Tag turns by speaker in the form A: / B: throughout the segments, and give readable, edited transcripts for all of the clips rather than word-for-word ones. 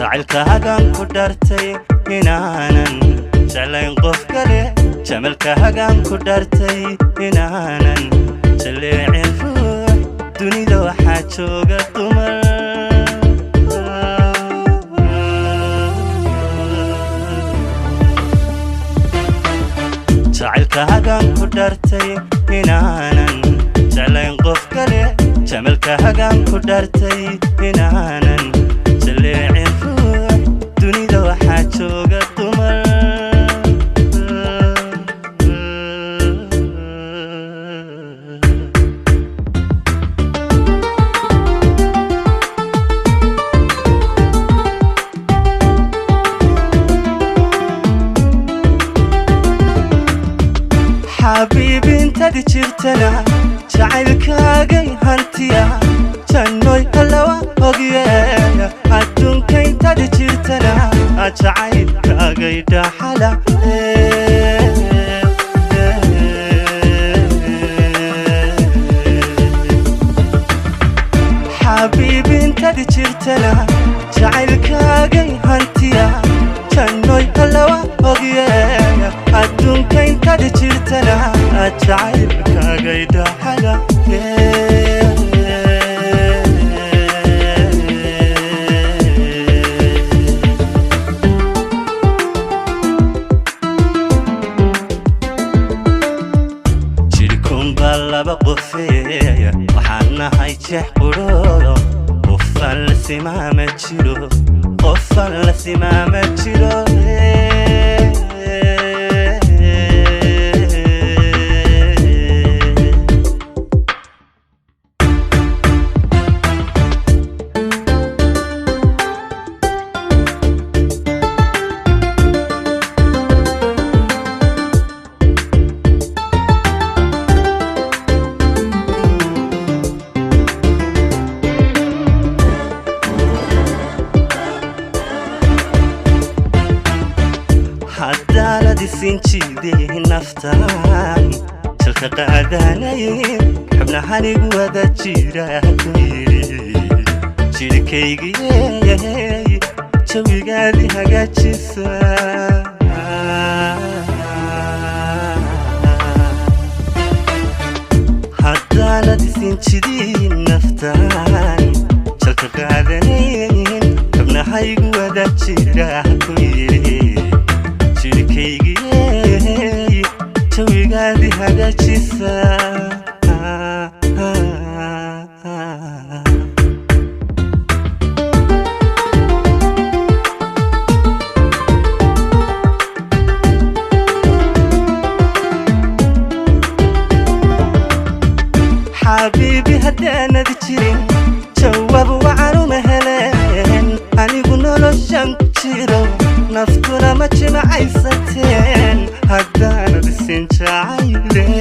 A: jecelkaagan ku dhartay inaanan jeclayn qof kale jecelkaagan ku dhartay inaanan jeclayn ruux dunida waxaa jooga dumar jecelkaagan ku dhartay inaanan jeclayn qof kale jecelkaagan ku dhartay inaanan jeclayn ruux dunida waxaa jooga dumar حبيبي انت دي جرتنا جعلكاغي هانتيا جنوي هلوا وقيايا عدونك انت دي جرتنا جعلكاغي دحلا حبيبي انت دي جرتنا جعلكاغي هانتيا جنوي هلوا وقيايا عدونك انت دي جرتنا جعلكاغي دحلا laba qofeeya waxaan nahay jeex quroodo qofan la simaama jiro qofan la simaama jiro hadaalad isin jiiday naftaan jalka qaadanayn xubnahanigu wada jira ku yidhi jirkaygii jawigaadii hagaajisa hadaalad isin jiiday naftaan jalka qaadanayn xubnahanigu wada jira ku yidhi jirkaygii jawigaadii hagaajisa حبيبي هدانا دي جيرين جواب وعانو مهلين أنيقو نولوشان جيرو نفتنا ما جمعي ستين هدانا دي سنجايلين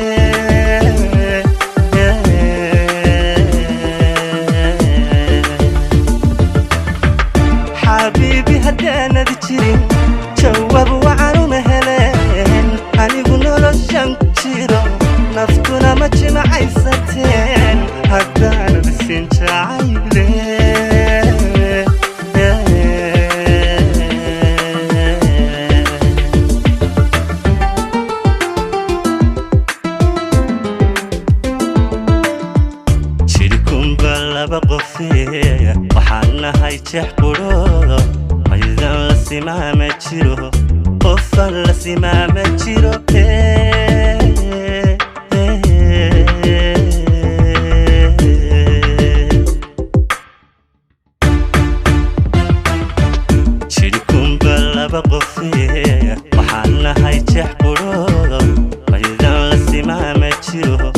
A: حبيبي هدانا دي جيرين جواب وعانو مهلين أنيقو نولوشان جيرو نفتنا ما جمعي ستين هدانا دي سنجايلين laba qofeeya waxaan nahay jeex quroodo aydan la simaama jiro qofan la simaama jiro jirikumba laba qofeeya waxaan nahay jeex quroodo aydan la simaama jiro